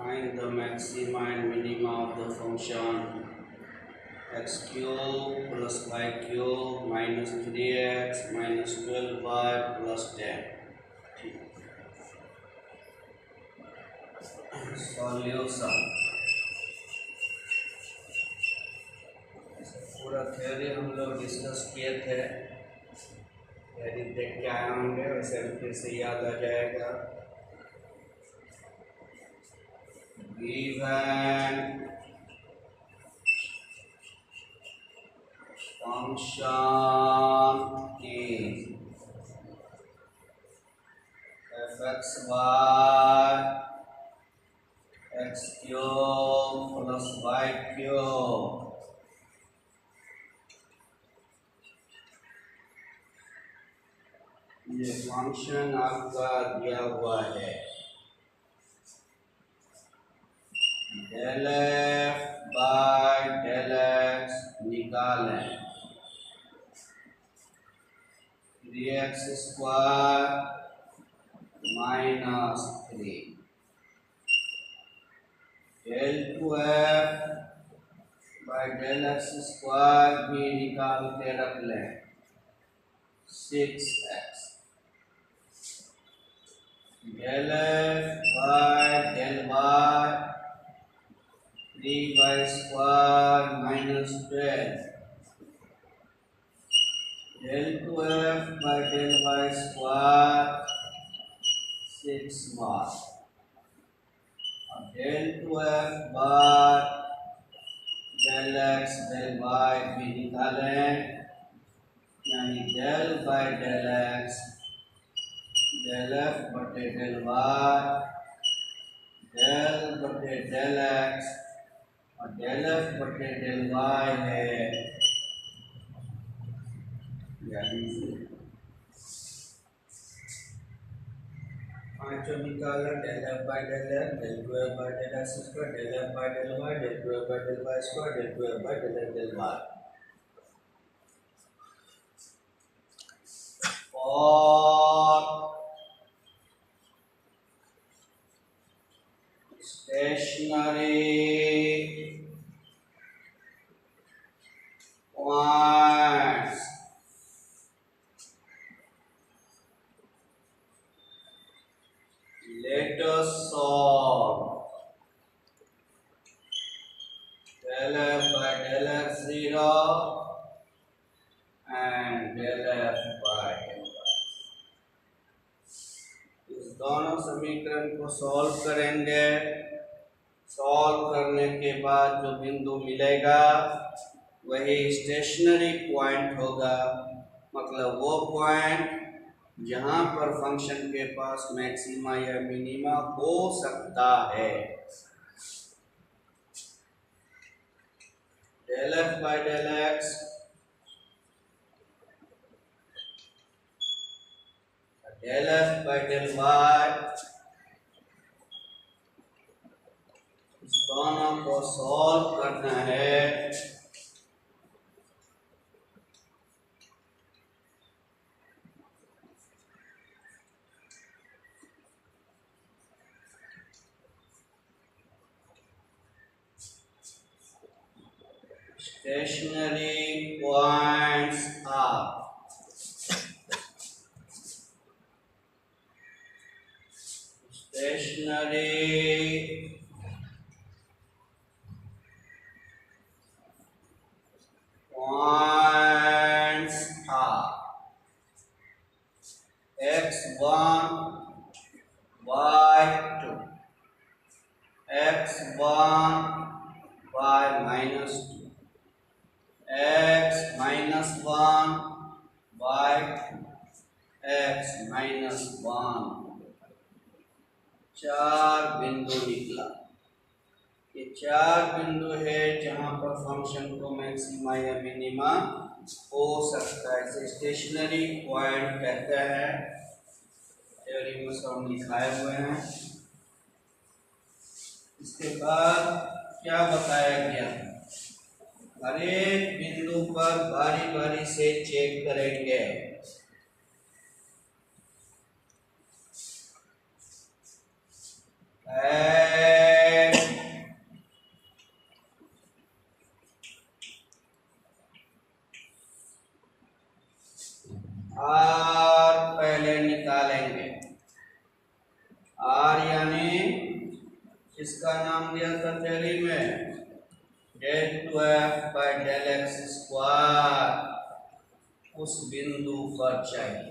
Find the maxima and minima of the function x cube plus y cube minus 3x minus 12y plus 10. Solution पूरा theory हम लोग discuss किए थे, theory देख के आए होंगे, वैसे फिर से याद आ जाएगा। Given function is fxy x cube plus y cube ये फंक्शन आपका दिया हुआ है। Del F by del X निकालें, 3x square minus 3, del two F by del x square भी निकाल के रख लें, 6x, del F by del Y 3y square minus 12, del two F by del Y square 6y, और del two F by del x del Y भी निकालें, यानी del by del x del f बटे del y del बटे del x और del f बटे del y है, पांचों निकाला, del F by del x del two F by del x square del F by del y del two F by del Y square del two F by del x del y. और stationary points let us solve del f by del x 0 and del f by del y। इस दोनों समीकरण को solve करेंगे। Solve करने के बाद जो बिंदु मिलेगा वही स्टेशनरी पॉइंट होगा, मतलब वो पॉइंट जहां पर फंक्शन के पास मैक्सिमा या मिनिमा हो सकता है। Del F by del x del F by del Y, इस दोनों को सॉल्व करना है। Stationary points are stationary points are x1 y2 x1 y minus 2 x minus 1 y x minus 1, 4 बिंदु निकला। ये 4 बिंदु है जहां पर फंक्शन को मैक्सिमा या मिनिमा हो सकता है, इसे स्टेशनरी पॉइंट कहते हैं। थ्योरी में सब लिखाए हुए हैं। इसके बाद क्या बताया गया, हर एक बिंदु पर बारी बारी से चेक करेंगे। आर पहले निकालेंगे। आर यानी किसका नाम दिया था थ्योरी में, del two F by del x square, उस बिंदु पर चाहिए।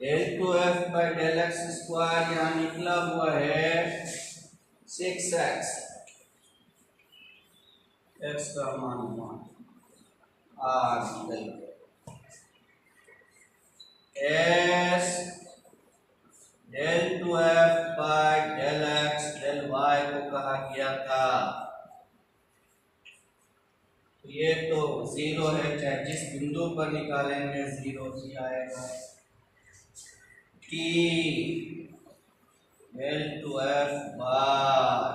Del two F by del x square यहाँ निकला हुआ है 6x, x का मान 1, आर निकल गया। S del two F by del x del Y को कहा गया था, ये तो 0 है, चाहे जिस बिंदु पर निकालेंगे 0 ही आएगा। T del two F by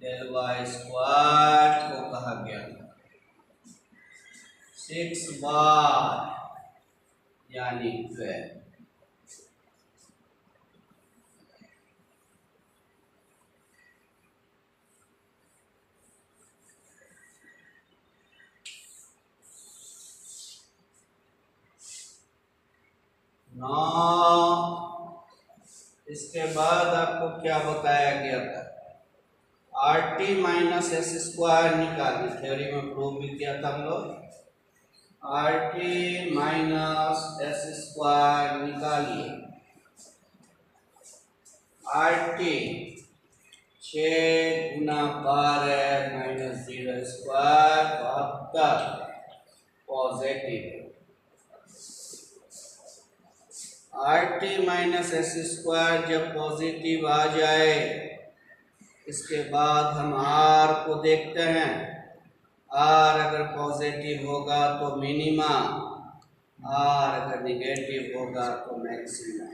del Y square को कहा गया था 6 बार यानी 12। इसके बाद आपको क्या बताया गया था, r T minus S square निकालिए, थ्योरी में प्रूव भी किया था हम लोग। R T minus S square निकालिए। आर टी 6 गुना 12 minus 0 square 72 positive. R T minus S square जब पॉजिटिव आ जाए, इसके बाद हम आर को देखते हैं। आर अगर पॉजिटिव होगा तो मिनिमा, आर अगर निगेटिव होगा तो मैक्सिमा।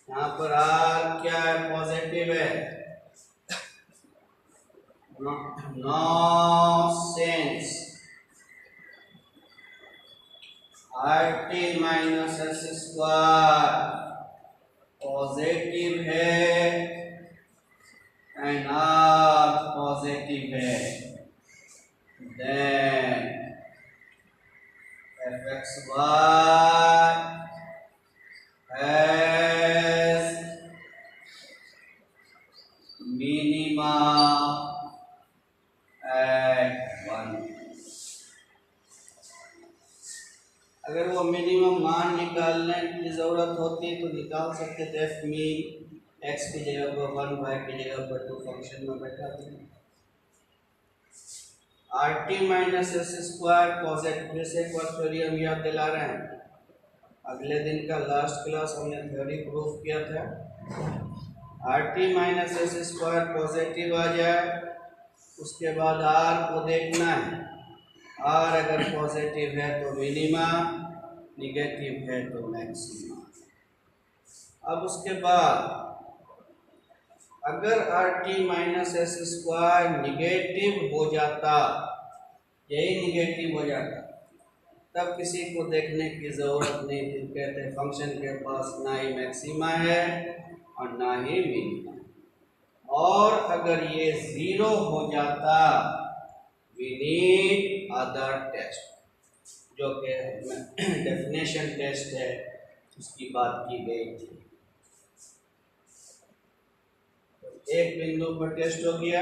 यहाँ पर आर क्या है, पॉजिटिव है, no sense. R T minus S square positive है एंड आर पॉजिटिव है, then F X Y has minima at 1। अगर वो मिनिमम मान निकालने की जरूरत होती तो निकाल सकते थे। एफ मीन एक्स की जगह पर 1, वाई की जगह पर 2 फंक्शन में बैठा दें। R T minus S square positive से एक बार थ्योरी हम याद दिला रहे हैं, अगले दिन का लास्ट क्लास हमने थ्योरी प्रूफ किया था। R T minus S square positive आ जाए, उसके बाद आर को देखना है। आर अगर पॉजिटिव है तो मिनिमा, निगेटिव है तो मैक्सिमा। अब उसके बाद अगर R T minus S square negative हो जाता, यही निगेटिव हो जाता, तब किसी को देखने की जरूरत नहीं थी। कहते फंक्शन के पास ना ही मैक्सिमा है और ना ही मिनिमा। और अगर ये 0 हो जाता, वी नीड अदर टेस्ट, जो कि डेफिनेशन टेस्ट है, उसकी बात की गई थी। तो एक बिंदु पर टेस्ट हो गया।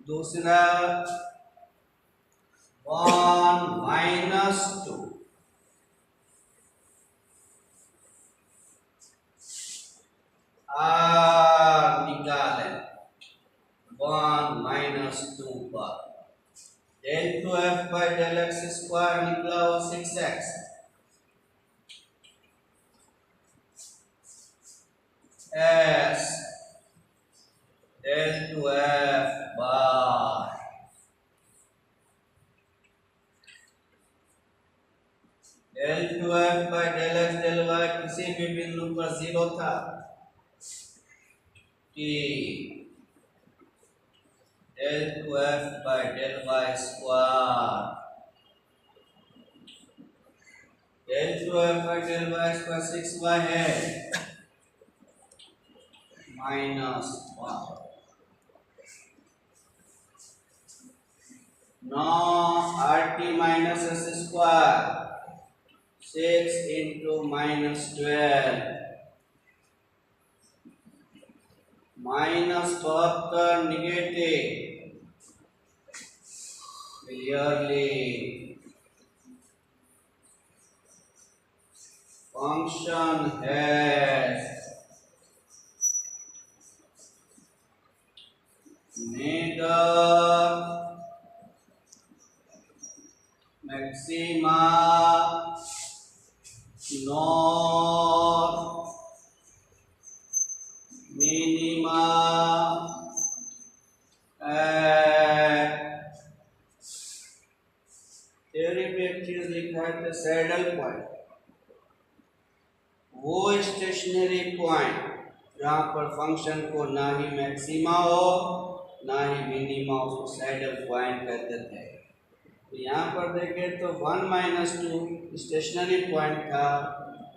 दूसरा 1 माइनस 2, आर निकालें 1 माइनस 2 पर del two F by del x square निकला हो 6x, S del two F by del two F by del x del Y किसी भी बिंदु पर 0 था, T del two F by del Y square, del two F by del Y square 6y है minus 1। No R T minus S square 6 into -12 -72 negative clearly function has neither maxima nor minima theory में एक चीज लिखा है तो saddle point, वो stationary point जहां पर फंक्शन को ना ही मैक्सिमा हो ना ही मिनिमा, उसको सैडल पॉइंट कहते थे। तो यहाँ पर देखें तो 1 - 2 स्टेशनरी पॉइंट था,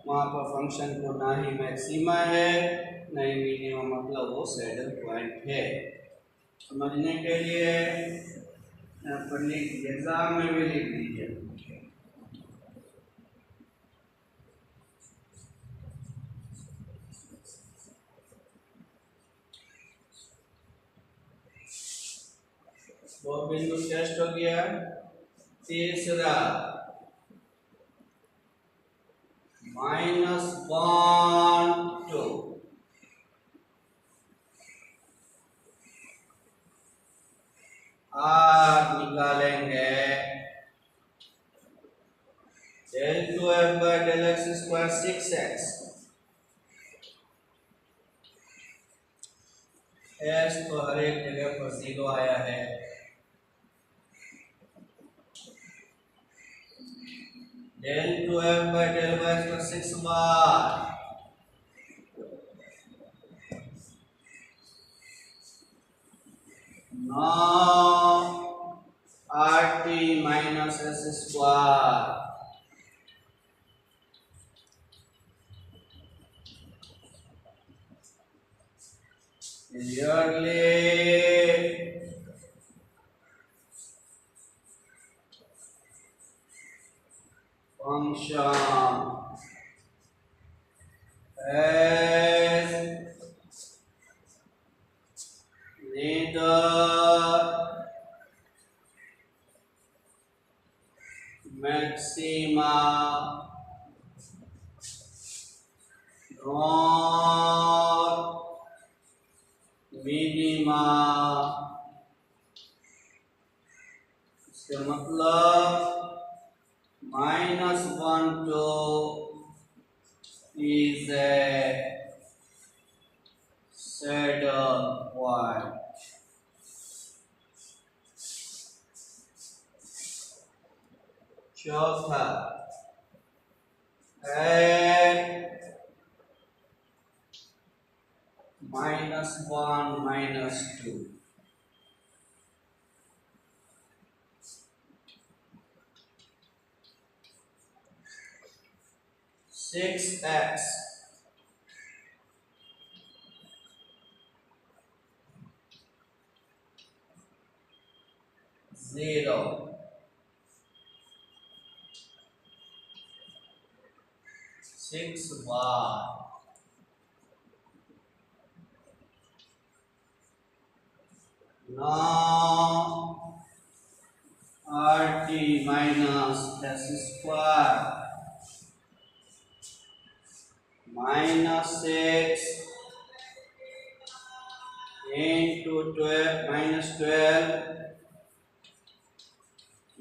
वहाँ पर फंक्शन को ना ही मैक्सिमा है ना ही मिनिमा, मतलब वो सैडल पॉइंट है। समझने के लिए यहाँ पर लिख एग्जाम में भी लिख दीजिए। वो बिंदु टेस्ट हो गया। तीसरा -1 2 r निकालेंगे del 2f/del x² 6x s तो हर एक जगह पर 0 आया है। del 2f/del y 6 बार now rt minus s square clearly function as neither maxima nor minima, इसका मतलब -1 2 is a saddle point। चौथा -1 -2 6x 0 6 बार now rt minus s square -6 into 12 -12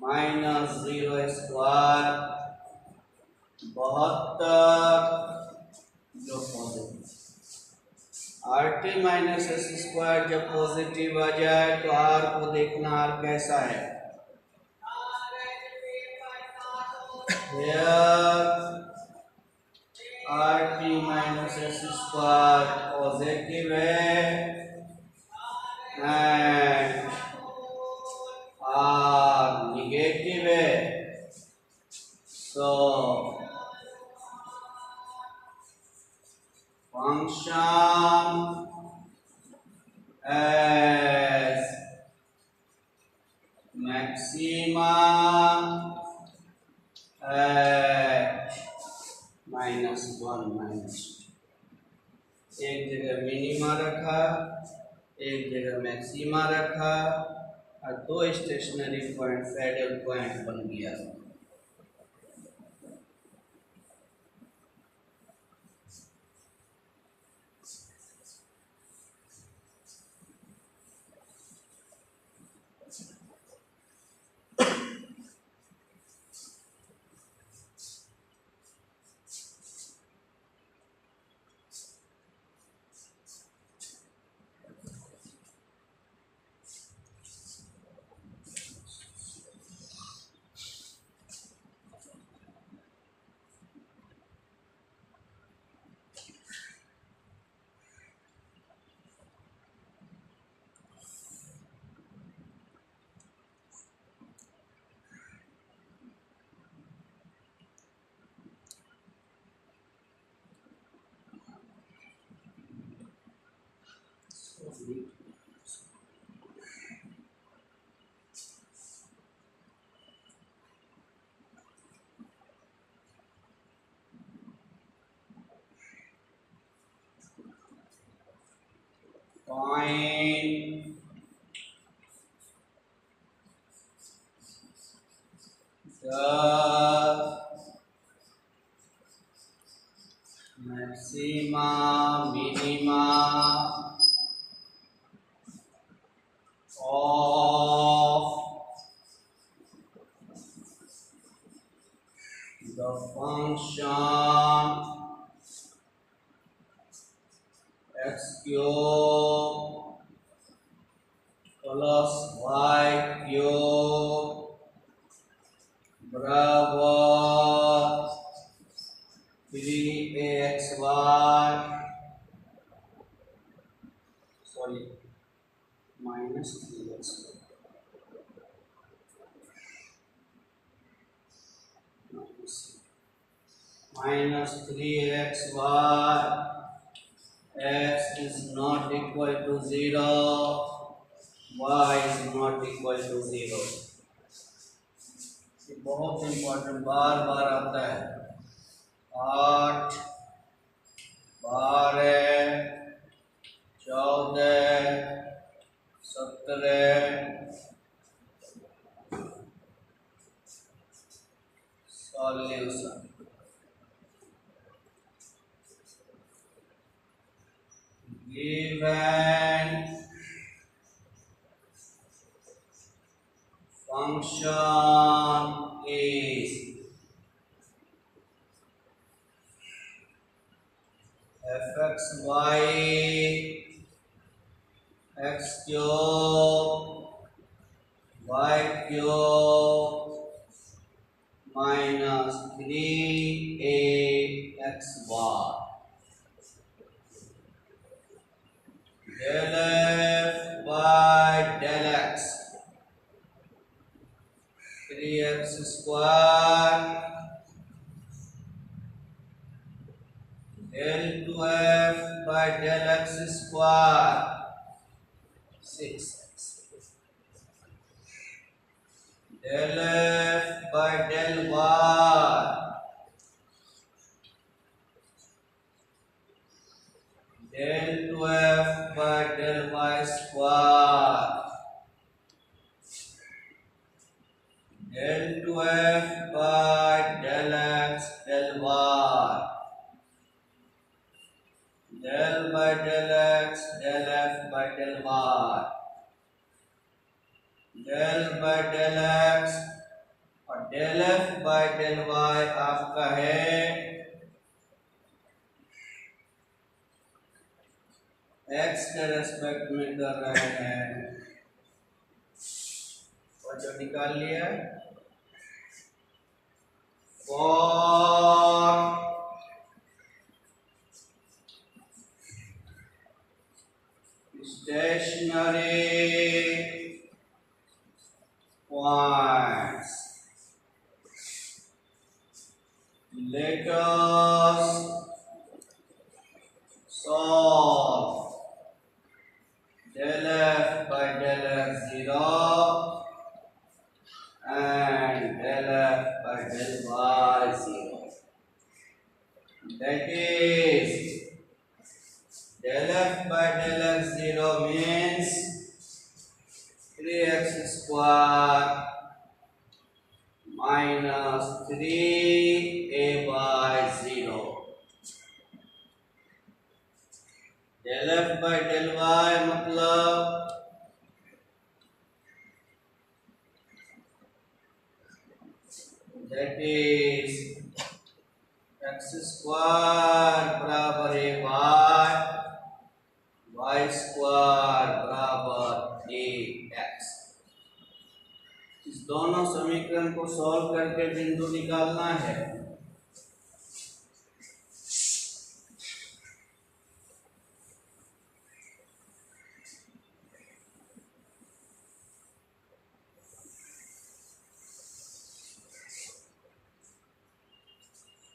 -0 square 72 जो positive. rt minus S square जब positive आ जाए तो r को देखना r कैसा है। rt minus S square positive है एंड r निगेटिव है, सो function as maxima at जगह मिनिमा रखा, एक जगह मैक्सिमा रखा और दो स्टेशनरी पॉइंट सैडल पॉइंट बन गया। Find the maxima, minima of the function x cube plus y cube बराबर 3axy sorry minus 3x minus 3xy, x is not equal to 0, y is not equal to 0। ये बहुत important बार बार आता है। 8, 12, 14, 17 solution. Given function is fxy x cube y cube minus 3axy del f by del x 3x square del 2f by del x square 6x del f by del y del 2f by del y square del 2f by del x del y del by del x del f by del y del by del x और del f by del y आपका है x के respect में कर रहे हैं और जो निकाल लिया for stationary points let us solve del f by del x 0 and del f by del y 0, that is Del f by del x 0 means 3x square minus 3a by 0. Del f by del y मतलब that is x square बराबर a y square बराबर a x। इस दोनों समीकरण को solve करके बिंदु निकालना है।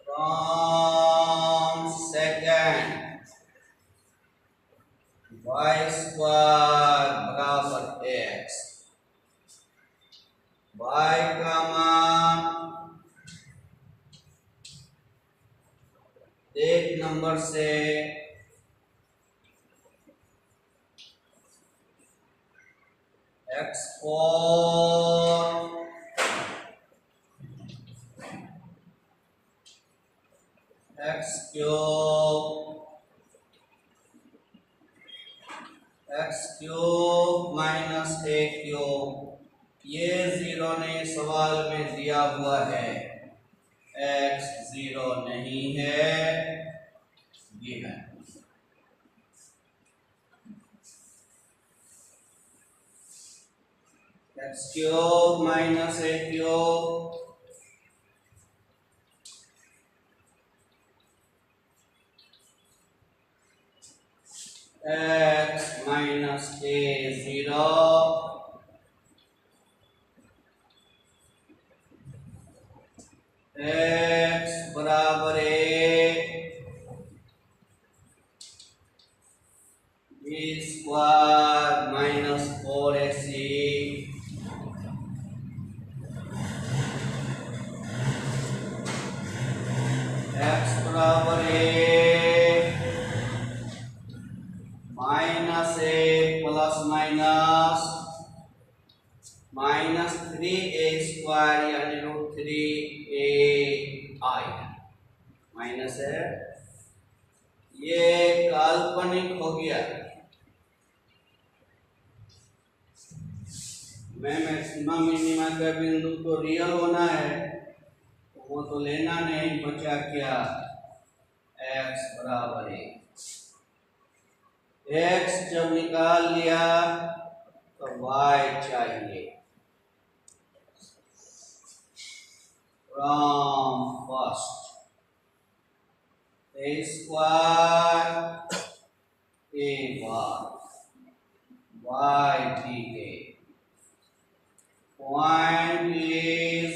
From second y स्क्वायर बराबर x, y का मान एक नंबर से x4 x cube minus a cube, ये जीरो ने सवाल में दिया हुआ है, x जीरो नहीं है, ये है। x cube minus a cube x minus a zero x बराबर a b square minus 4ac x बराबर a minus a plus minus minus 3a square यानी √3ai माइनस है, ये काल्पनिक हो गया। मैं मैक्सिमा मिनिमा का बिंदु तो रियल होना है, तो वो तो लेना नहीं, बचा क्या, x बराबर है। x जब निकाल लिया तो y चाहिए। From first a square a bar y दी गई, point is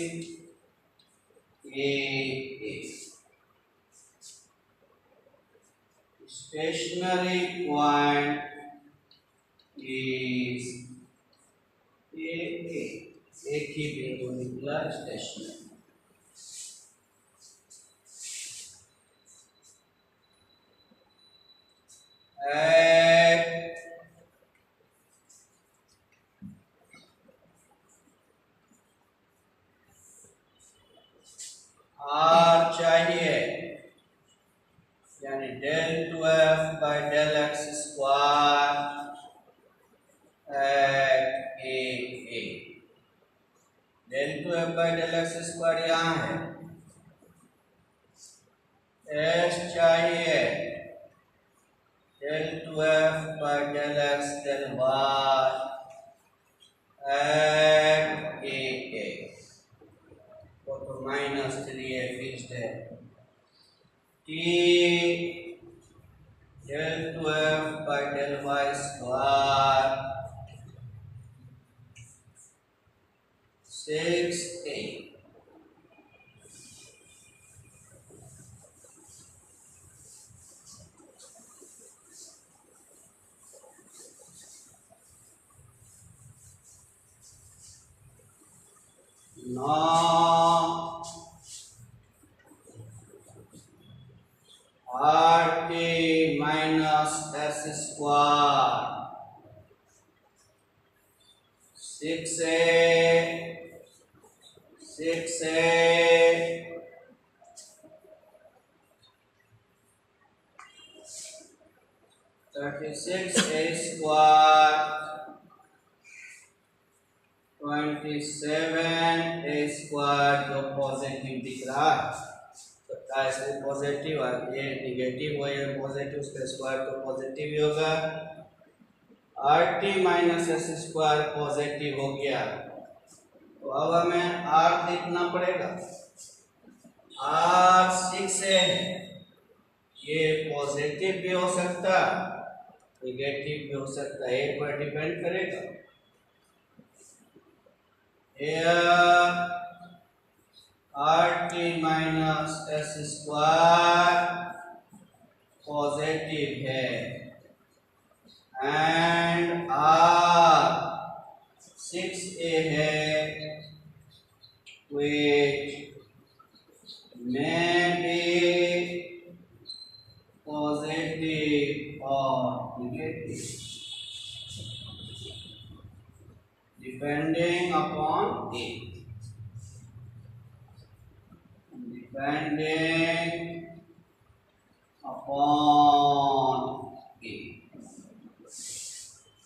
a, stationary point is a, एक ही बिंदु निकला स्टेशनरी। R चाहिए, यानी del 2f by del x square at a del 2f by del x square यहाँ है, s चाहिए del 2f by del x del y at a वो तो -3a फिक्स्ड है, t del 2f by del y square 6a now RT minus 6a 36a square 27a square जो positive दिख रहा है तो क्या इसमें पॉजिटिव और ये निगेटिव हो या पॉजिटिव उसका स्क्वायर तो पॉजिटिव ही होगा। rt minus S square positive हो गया तो अब हमें r देखना पड़ेगा। r 6a ये पॉजिटिव भी हो सकता निगेटिव भी हो सकता है, एक पर डिपेंड करेगा। rt minus S square positive है एंड r 6a है which may be positive or negative depending upon a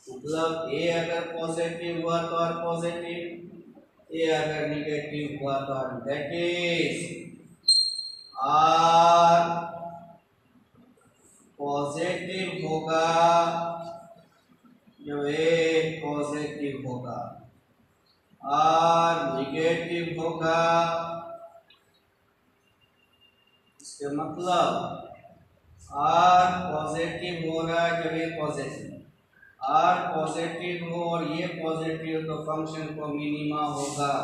मतलब a अगर पॉजिटिव हुआ तो r पॉजिटिव, a अगर निगेटिव हुआ तो r नेगेटिव। r पॉजिटिव होगा जब a पॉजिटिव होगा, r निगेटिव होगा इसका मतलब r पॉजिटिव हो रहा है जब ये पॉजिटिव, r पॉजिटिव हो और ये पॉजिटिव तो फंक्शन को मिनिमा होगा।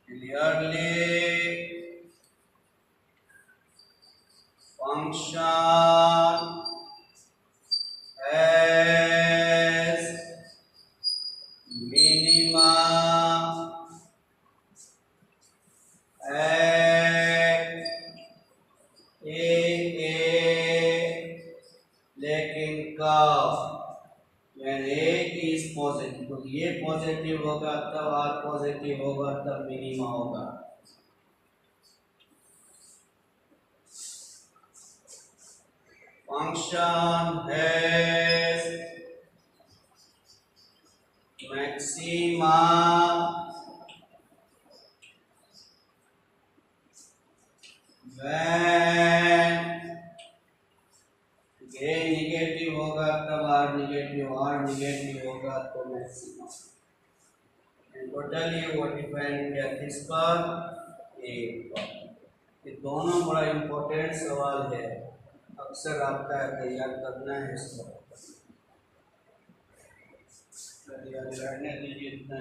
क्लियरली फंक्शन has minima लेकिन कब when a is पॉजिटिव, तो ये पॉजिटिव होगा तब r पॉजिटिव होगा तब मिनिमा होगा। Function has maxima when a negative होगा तब r निगेटिव, r निगेटिव होगा तो मैक्सिमा। टोटली वो डिपेंड किया किस पर, a पर। ये दोनों बड़ा इम्पोर्टेंट सवाल है, अक्सर आपका तैयार करना है इसको। रहने दीजिए इतना।